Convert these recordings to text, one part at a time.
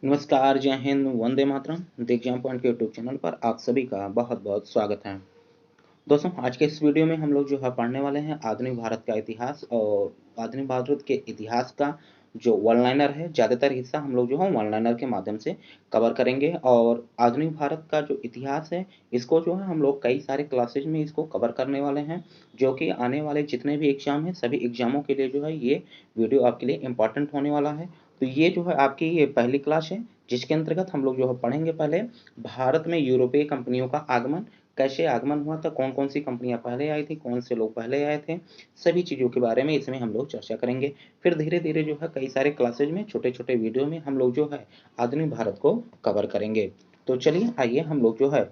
नमस्कार, जय हिंद, वंदे मातरम। दिग्जाम पॉइंट के यूट्यूब चैनल पर आप सभी का बहुत बहुत स्वागत है। दोस्तों, आज के इस वीडियो में हम लोग जो है पढ़ने वाले हैं आधुनिक भारत का इतिहास। और आधुनिक भारत के इतिहास का जो वन लाइनर है, ज़्यादातर हिस्सा हम लोग जो है वन लाइनर के माध्यम से कवर करेंगे। और आधुनिक भारत का जो इतिहास है, इसको जो है हम लोग कई सारे क्लासेज में इसको कवर करने वाले हैं, जो कि आने वाले जितने भी एग्जाम हैं सभी एग्जामों के लिए जो है ये वीडियो आपके लिए इम्पॉर्टेंट होने वाला है। तो ये जो है आपकी ये पहली क्लास है, जिसके अंतर्गत हम लोग जो है पढ़ेंगे पहले भारत में यूरोपीय कंपनियों का आगमन, कैसे आगमन हुआ था, कौन कौन सी कंपनियां पहले आई थी, कौन से लोग पहले आए थे, सभी चीज़ों के बारे में इसमें हम लोग चर्चा करेंगे। फिर धीरे धीरे जो है कई सारे क्लासेज में छोटे छोटे वीडियो में हम लोग जो है आधुनिक भारत को कवर करेंगे। तो चलिए आइए हम लोग जो है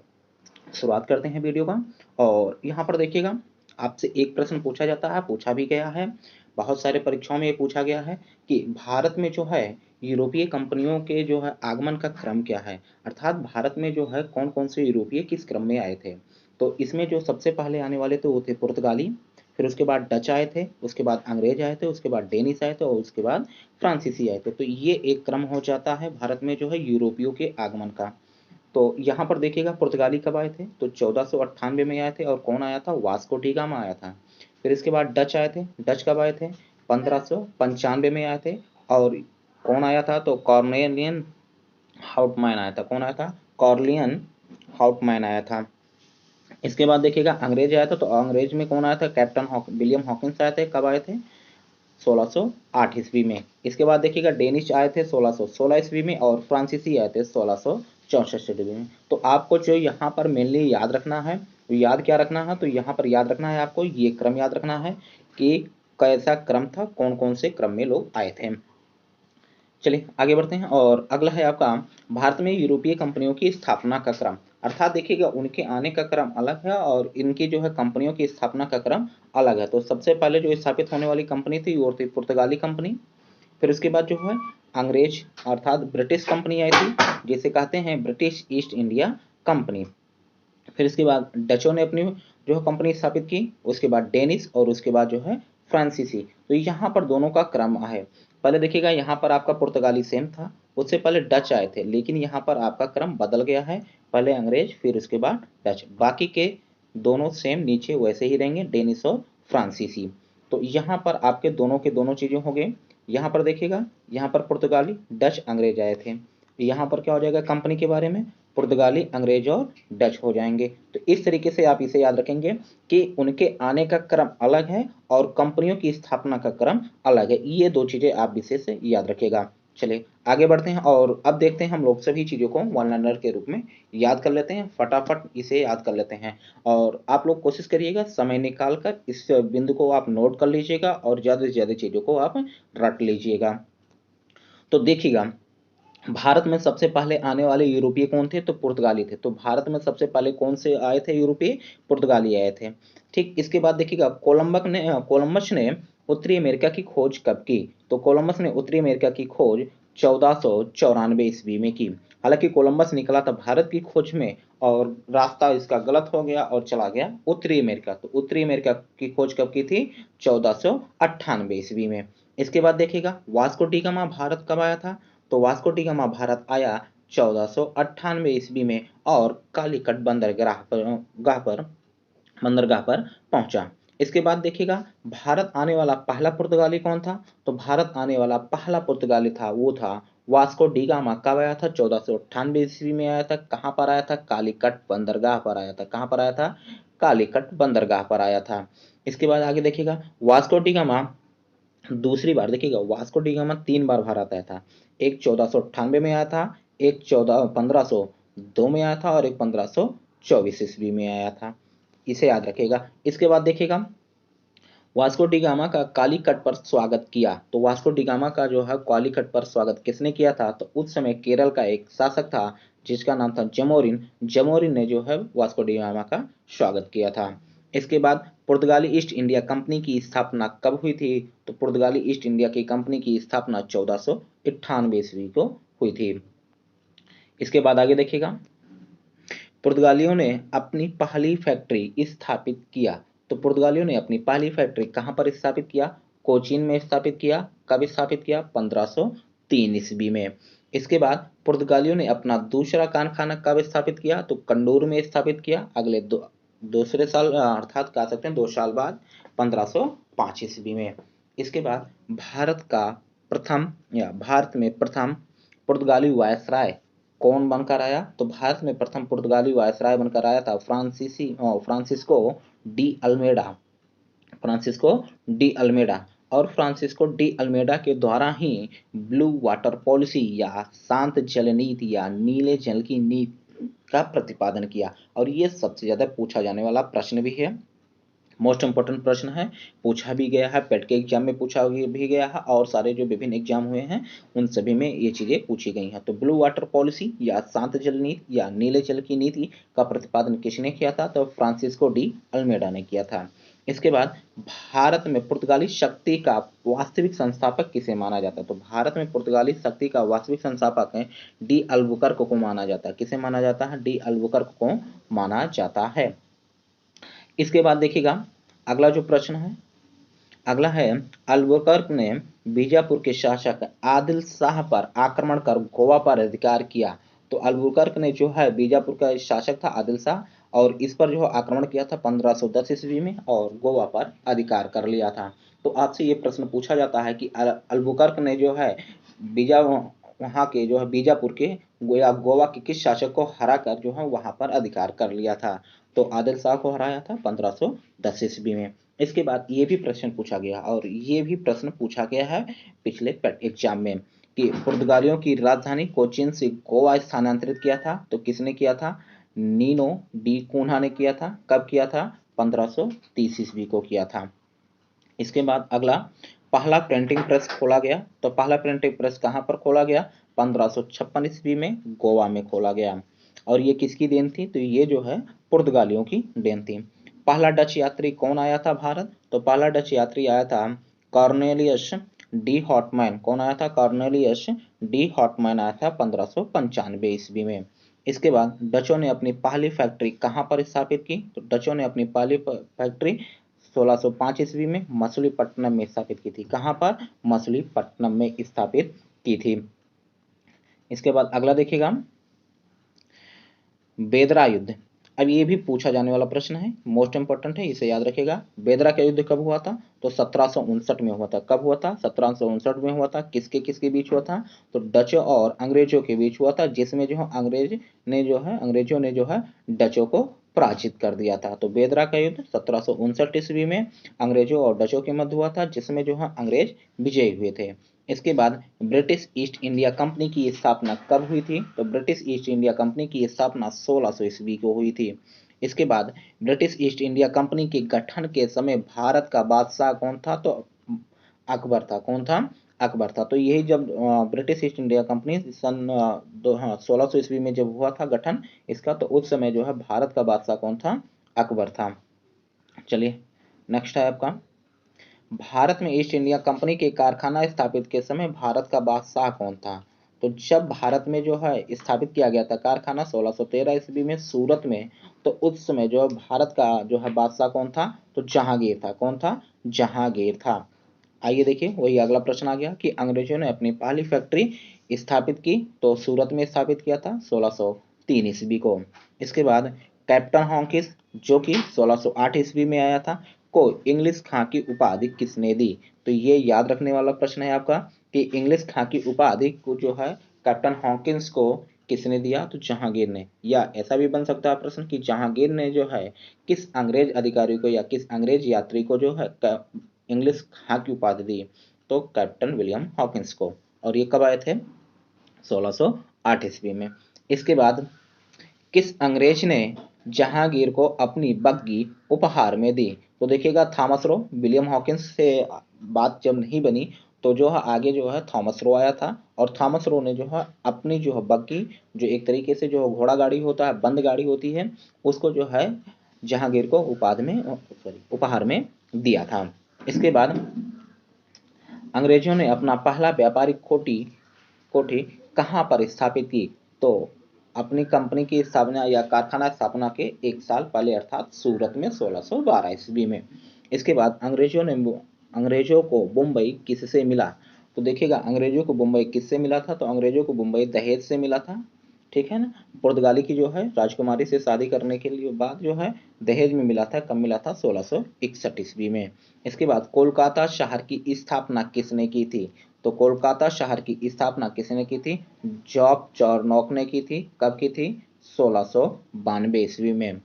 शुरुआत करते हैं वीडियो का। और यहाँ पर देखिएगा, आपसे एक प्रश्न पूछा जाता है, पूछा भी गया है, बहुत सारे परीक्षाओं में ये पूछा गया है कि भारत में जो है यूरोपीय कंपनियों के जो है आगमन का क्रम क्या है, अर्थात भारत में जो है कौन कौन से यूरोपीय किस क्रम में आए थे। तो इसमें जो सबसे पहले आने वाले थे वो थे पुर्तगाली, फिर उसके बाद डच आए थे, उसके बाद अंग्रेज आए थे, उसके बाद डेनिस आए थे और उसके बाद फ्रांसीसी आए थे। तो ये एक क्रम हो जाता है भारत में जो है यूरोपियों के आगमन का। तो यहाँ पर देखिएगा पुर्तगाली कब आए थे, तो 1498 में आए थे। और कौन आया था, वास्को डी गामा आया था। फिर इसके बाद डच आए थे, डच कब आए थे, 1595 में आए थे। और कौन आया था, तो कॉर्नेलियन हाउटमैन आया था। कौन आया था, कॉर्लियन हाउटमैन आया था। इसके बाद देखिएगा अंग्रेज आया था, तो अंग्रेज में कौन आया था, कैप्टन विलियम हॉकिंस आए थे। कब आए थे, 1608 ईस्वी में। इसके बाद देखिएगा डेनिश आए थे 1616 ईस्वी में, और फ्रांसीसी आए थे 1664 ईस्वी में। तो आपको जो यहाँ पर मेनली याद रखना है, याद क्या रखना है, तो यहाँ पर याद रखना है आपको ये क्रम याद रखना है कि कैसा क्रम था, कौन कौन से क्रम में लोग आए थे। चलिए आगे बढ़ते हैं। और अगला है आपका भारत में यूरोपीय कंपनियों की स्थापना का क्रम, अर्थात देखिएगा उनके आने का क्रम अलग है और इनकी जो है कंपनियों की स्थापना का क्रम अलग है। तो सबसे पहले जो स्थापित होने वाली कंपनी थी वो थी पुर्तगाली कंपनी। फिर उसके बाद जो है अंग्रेज अर्थात ब्रिटिश कंपनी आई थी, जिसे कहते हैं ब्रिटिश ईस्ट इंडिया कंपनी। फिर इसके बाद डचों ने अपनी जो है कंपनी स्थापित की, उसके बाद डेनिस और उसके बाद जो है फ्रांसीसी। तो यहाँ पर दोनों का क्रम है। पहले देखिएगा यहाँ पर आपका पुर्तगाली सेम था, उससे पहले डच आए थे, लेकिन यहाँ पर आपका क्रम बदल गया है, पहले अंग्रेज फिर उसके बाद डच, बाकी के दोनों सेम नीचे वैसे ही रहेंगे, डेनिस और फ्रांसीसी। तो यहाँ पर आपके दोनों के दोनों चीजें हो गई। यहाँ पर देखिएगा, यहाँ पर पुर्तगाली डच अंग्रेज आए थे, यहाँ पर क्या हो जाएगा कंपनी के बारे में, पुर्तगाली अंग्रेज और डच हो जाएंगे। तो इस तरीके से आप इसे याद रखेंगे कि उनके आने का क्रम अलग है और कंपनियों की स्थापना का क्रम अलग है। ये दो चीजें आप विशेष से याद रखिएगा। चलिए आगे बढ़ते हैं और अब देखते हैं हम लोग सभी चीजों को वन लाइनर के रूप में याद कर लेते हैं, फटाफट इसे याद कर लेते हैं। और आप लोग कोशिश करिएगा समय निकाल कर इस बिंदु को आप नोट कर लीजिएगा और ज्यादा से ज्यादा चीजों को आप रट लीजिएगा। तो देखिएगा, भारत में सबसे पहले आने वाले यूरोपीय कौन थे, तो पुर्तगाली थे। तो भारत में सबसे पहले कौन से आए थे यूरोपीय, पुर्तगाली आए थे। ठीक, इसके बाद देखिएगा कोलंबस ने उत्तरी अमेरिका की खोज कब की, तो कोलंबस ने उत्तरी अमेरिका की खोज 1494 ईस्वी में की। हालांकि कोलंबस निकला था भारत की खोज में और रास्ता इसका गलत हो गया और चला गया उत्तरी अमेरिका। तो उत्तरी अमेरिका की खोज कब की थी, 1498 ईस्वी में। इसके बाद देखिएगा वास्को डी गामा भारत कब आया था, तो वास्को डी गामा भारत आया 1498 ईस्वी में और कालीकट बंदरगाह पर पहुंचा। इसके बाद देखिएगा भारत आने वाला पहला पुर्तगाली कौन था, तो भारत आने वाला पहला पुर्तगाली था वो था वास्को डी गामा। कब आया था, 1498 ईस्वी में आया था। कहाँ पर आया था, कालीकट बंदरगाह पर आया था। कहाँ पर आया था, कालीकट बंदरगाह पर आया था। इसके बाद आगे देखिएगा वास्को डी गामा दूसरी बार, देखिएगा वास्को डी गामा 3 बार भारत आया था। एक 1498 में आया था, एक 1502 में आया था और एक 1524 ईस्वी में आया था। इसे याद रखिएगा। इसके बाद देखिएगा वास्को डी गामा का कालीकट पर स्वागत किया। तो वास्को डी गामा का जो है कालीकट पर स्वागत किसने किया था, तो उस समय केरल का एक शासक था जिसका नाम था जमोरिन। जमोरिन ने जो है वास्को डी गामा का स्वागत किया था। इसके बाद पुर्तगाली ईस्ट इंडिया कंपनी की स्थापना कब हुई थी, तो पुर्तगाली ईस्ट इंडिया की कंपनी की स्थापना 1498 ईस्वी को हुई थी। इसके बाद आगे देखिएगा पुर्तगालियों ने अपनी पहली फैक्ट्री स्थापित किया। तो पुर्तगालियों ने अपनी पहली फैक्ट्री कहाँ पर स्थापित किया, कोचीन में स्थापित किया। कब स्थापित किया, ईस्वी में। इसके बाद पुर्तगालियों ने अपना दूसरा कारखाना कब स्थापित किया? तो कंडूर में स्थापित किया, अगले दूसरे साल अर्थात कह सकते हैं 2 साल बाद 1505 ईस्वी में। इसके बाद भारत में प्रथम पुर्तगाली वायसराय कौन बनकर आया? तो भारत में प्रथम पुर्तगाली वायसराय बनकर आया था फ्रांसिस्को डी अल्मेडा। और फ्रांसिस्को डी अल्मेडा के द्वारा ही ब्लू वाटर पॉलिसी या शांत जल नीति या नीले जल की नीति का प्रतिपादन किया। और ये सबसे ज्यादा पूछा जाने वाला प्रश्न भी है, मोस्ट इंपोर्टेंट प्रश्न है, पूछा भी गया है, पेट के एग्जाम में पूछा भी गया है, और सारे जो विभिन्न एग्जाम हुए हैं उन सभी में ये चीजें पूछी गई हैं। तो ब्लू वाटर पॉलिसी या शांत जल नीति या नीले जल की नीति का प्रतिपादन किसने किया था? तो फ्रांसिस्को डी अल्मेडा ने किया था। इसके बाद भारत में पुर्तगाली शक्ति का वास्तविक संस्थापक किसे माना जाता है? तो भारत में पुर्तगाली शक्ति का वास्तविक संस्थापक है डी अल्बुकर्क को माना जाता है। किसे माना जाता है? डी अल्बुकर्क को माना जाता है। इसके बाद देखिएगा अगला जो प्रश्न है, अगला है अल्बुकर्क ने बीजापुर के शासक आदिल शाह पर आक्रमण कर गोवा पर अधिकार किया। तो अल्बुकर्क ने जो है बीजापुर का शासक था आदिल शाह, और इस पर जो आक्रमण किया था 1510 ईस्वी में और गोवा पर अधिकार कर लिया था। तो आपसे ये प्रश्न पूछा जाता है कि अल्बुकर्क ने जो है वहाँ के जो है बीजापुर के गोवा के किस शासक को हराकर जो है वहां पर अधिकार कर लिया था? तो आदिल शाह को हराया था 1510 ईस्वी में। इसके बाद ये भी प्रश्न पूछा गया, और ये भी प्रश्न पूछा गया है पिछले एग्जाम में, कि पुर्तगालियों की राजधानी कोचीन से गोवा स्थानांतरित किया था। तो किसने किया था? नीनो डी कून्हा ने किया था। कब किया था? 1530 ईस्वी को किया था। इसके बाद अगला, पहला प्रिंटिंग प्रेस खोला गया। तो पहला प्रिंटिंग प्रेस कहां पर खोला गया? 1556 ईस्वी में गोवा में खोला गया। और ये किसकी देन थी? तो ये जो है पुर्तगालियों की देन थी। पहला डच यात्री कौन आया था भारत? तो पहला डच यात्री आया था कॉर्नेलियस डी हॉटमैन। कौन आया था? कॉर्नेलियस डी हॉटमैन आया था 1595 ईस्वी में। इसके बाद डचों ने अपनी पहली फैक्ट्री कहां पर स्थापित की? तो डचों ने अपनी पहली फैक्ट्री 1605 ईस्वी में मछलीपट्टनम में स्थापित की थी। कहां पर? मछलीपट्टनम में स्थापित की थी। इसके बाद अगला देखिएगा, बेदरा युद्ध। अब ये भी पूछा जाने वाला प्रश्न है, मोस्ट इंपोर्टेंट है, इसे याद रखिएगा। बेदरा का युद्ध कब हुआ था? तो 1759 में हुआ था। कब हुआ था? 1759 में हुआ था। किसके किसके बीच हुआ था? तो डचों और अंग्रेजों के बीच हुआ था, जिसमें जो है अंग्रेजों ने जो है डचों को पराजित कर दिया था। तो बेदरा का युद्ध 1759 ईस्वी में अंग्रेजों और डचों के मध्य हुआ था, जिसमें जो है अंग्रेज विजयी हुए थे। इसके बाद ब्रिटिश ईस्ट इंडिया कंपनी की स्थापना कब हुई थी? तो ब्रिटिश ईस्ट इंडिया कंपनी की स्थापना 1600 ईस्वी को हुई थी। इसके बाद ब्रिटिश ईस्ट इंडिया कंपनी के गठन के समय भारत का बादशाह कौन था? तो अकबर था। कौन था? अकबर था। तो यही जब ब्रिटिश ईस्ट इंडिया कंपनी सन 1600 ईस्वी में जब हुआ था गठन इसका, तो उस समय जो है भारत का बादशाह कौन था? अकबर था। चलिए नेक्स्ट है आपका, भारत में ईस्ट इंडिया कंपनी के कारखाना स्थापित के समय भारत का बादशाह कौन था? तो जब भारत में जो है स्थापित किया गया था कारखाना 1613 ईस्वी में सूरत में, तो उस समय जो भारत का जो है बादशाह कौन था? तो जहांगीर था। कौन था? जहांगीर था। आइए देखिए वही अगला प्रश्न आ गया कि अंग्रेजों ने अपनी पहली फैक्ट्री स्थापित की, तो सूरत में स्थापित किया था 1603 ईस्वी को। इसके बाद कैप्टन हॉकिंस जो कि 1608 ईस्वी में आया था, को इंग्लिश खां की उपाधि किसने दी? तो ये याद रखने वाला प्रश्न है आपका कि इंग्लिश खां की उपाधि को जो है कैप्टन हॉकिंस को किसने दिया? तो जहांगीर ने। या ऐसा भी बन सकता है प्रश्न कि जहांगीर ने जो है किस अंग्रेज अधिकारी को या किस अंग्रेज यात्री को जो है इंग्लिश खां की उपाधि दी? तो कैप्टन विलियम हॉकिंस को। और ये कब आए थे? 1608 ईस्वी में। इसके बाद किस अंग्रेज ने जहांगीर को अपनी बग्गी उपहार में दी? तो देखिएगा थॉमस रो, विलियम हॉकिंस से बात जब नहीं बनी तो जो है आगे जो है थॉमस रो आया था, और थॉमस रो ने जो है अपनी जो है बग्गी, जो एक तरीके से जो घोड़ा गाड़ी होता है, बंद गाड़ी होती है, उसको जो है जहांगीर को उपहार में दिया था। इसके बाद अंग्रेजों ने अपना पहला व्यापारिक कोठी कहां पर स्थापित की? तो अपनी कंपनी की स्थापना या कारखाना स्थापना के 1 साल पहले अर्थात सूरत में 1612 ईस्वी में। इसके बाद अंग्रेजों को मुंबई किससे मिला? तो देखिएगा अंग्रेजों को बम्बई किससे मिला था, तो अंग्रेजों को बम्बई दहेज से मिला था, ठीक है ना। पुर्तगाली की जो है राजकुमारी से शादी करने के लिए बाद जो है दहेज में मिला था, कब मिला था, 1661 ईस्वी में। इसके बाद कोलकाता शहर की स्थापना किसने की थी, तो कोलकाता शहर की स्थापना किसने की थी, जॉब चार्नोक ने की थी, कब की थी, 1692 ईस्वी में।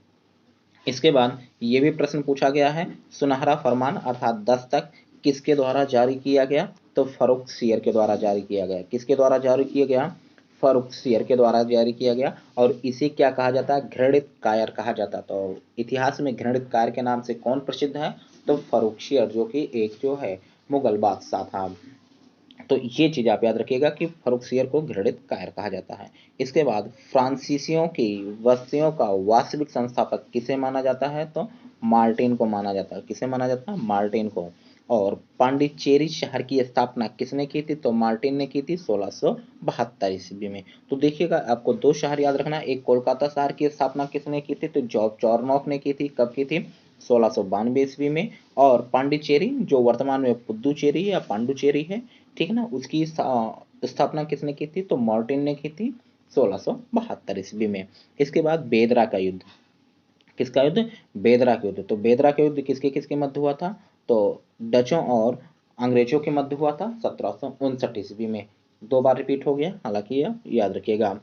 इसके बाद ये भी प्रश्न पूछा गया है, सुनहरा फरमान अर्थात दस्तक किसके द्वारा जारी किया गया, तो फर्रुखसियर के द्वारा जारी किया गया। किसके द्वारा जारी किया गया, फर्रुखसियर के द्वारा जारी किया गया। और इसे क्या कहा जाता है, घृणित कायर कहा जाता है। तो इतिहास में घृणित कायर के नाम से कौन प्रसिद्ध है, तो फर्रुखसियर, जो कि एक जो है मुगल बादशाह था। तो ये चीज आप याद रखिएगा कि फर्रुखसियर को घृणित कायर कहा जाता है। इसके बाद फ्रांसीसियों की बस्तियों का वास्तविक संस्थापक किसे माना जाता है, तो मार्टिन को माना जाता है। किसे माना जाता है, मार्टिन को। और पांडिचेरी शहर की स्थापना किसने की थी, तो मार्टिन ने की थी 1672 ईस्वी में। तो देखिएगा आपको दो शहर याद रखना, एक कोलकाता शहर की स्थापना किसने की थी, तो जॉर्ज चार्नोक ने की थी, कब की थी, 1692 ईस्वी में। और पांडिचेरी जो वर्तमान में पुदुचेरी या पांडुचेरी है, ठीक है ना, उसकी स्थापना किसने की थी, तो मार्टिन ने की थी 1672 ईस्वी में। इसके बाद बेदरा का युद्ध, किसका युद्ध, बेदरा का युद्ध। तो बेदरा का युद्ध किसके किसके मध्य हुआ था, तो डचों और अंग्रेजों के मध्य हुआ था 1759 ईस्वी में। दो बार रिपीट हो गया, हालांकि यह याद रखिएगा।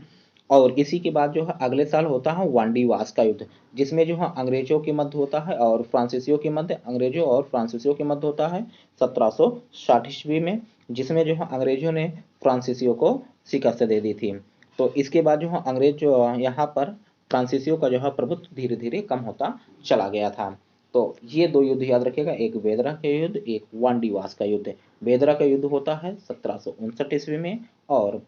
और इसी के बाद जो है अगले साल होता है वांडीवास का युद्ध, जिसमें जो है अंग्रेजों के मध्य होता है और फ्रांसीसियों के मध्य, अंग्रेजों और फ्रांसीसियों के मध्य होता है 1760 ईस्वी में, जिसमें जो है अंग्रेजों ने फ्रांसीसियों को शिकस्त दे दी थी। तो इसके बाद जो है अंग्रेज जो यहाँ पर फ्रांसीसियों का जो है प्रभुत्व धीरे धीरे कम होता चला गया था। तो ये दो युद्ध याद रखिएगा, एक बेदरा का युद्ध, एक वांडीवास का युद्ध। बेदरा का युद्ध होता है 1759 ईस्वी में और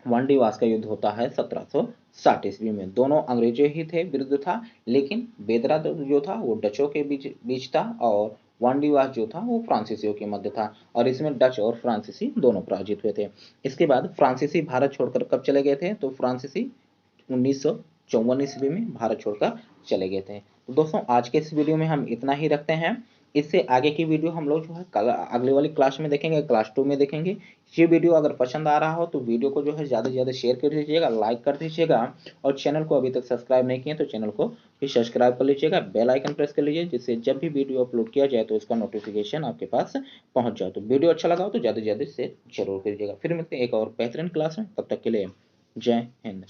वांडीवास का युद्ध होता है 1760 ईस्वी में। दोनों अंग्रेजों ही थे, विरुद्ध था, लेकिन बेदरा जो था वो डचों के बीच बीच था और वांडीवास जो था वो फ्रांसीसियों के मध्य था। और इसमें डच और फ्रांसीसी दोनों पराजित हुए थे। इसके बाद फ्रांसीसी भारत छोड़कर कब चले गए थे, तो फ्रांसीसी 1954 ईस्वी में भारत छोड़कर चले गए थे। तो दोस्तों आज के इस वीडियो में हम इतना ही रखते हैं। इससे आगे की वीडियो हम लोग जो है कल अगले वाली क्लास में देखेंगे, क्लास 2 में देखेंगे। ये वीडियो अगर पसंद आ रहा हो तो वीडियो को जो है ज़्यादा से ज़्यादा शेयर कर दीजिएगा, लाइक कर दीजिएगा। और चैनल को अभी तक सब्सक्राइब नहीं किए तो चैनल को भी सब्सक्राइब कर लीजिएगा, बेल आइकन प्रेस कर लीजिए, जिससे जब भी वीडियो अपलोड किया जाए तो उसका नोटिफिकेशन आपके पास पहुंच जाए। तो वीडियो अच्छा लगा हो तो ज़्यादा से ज़्यादा शेयर जरूर करिएगा। फिर मिलते हैं एक और बेहतरीन क्लास में, तब तक के लिए जय हिंद।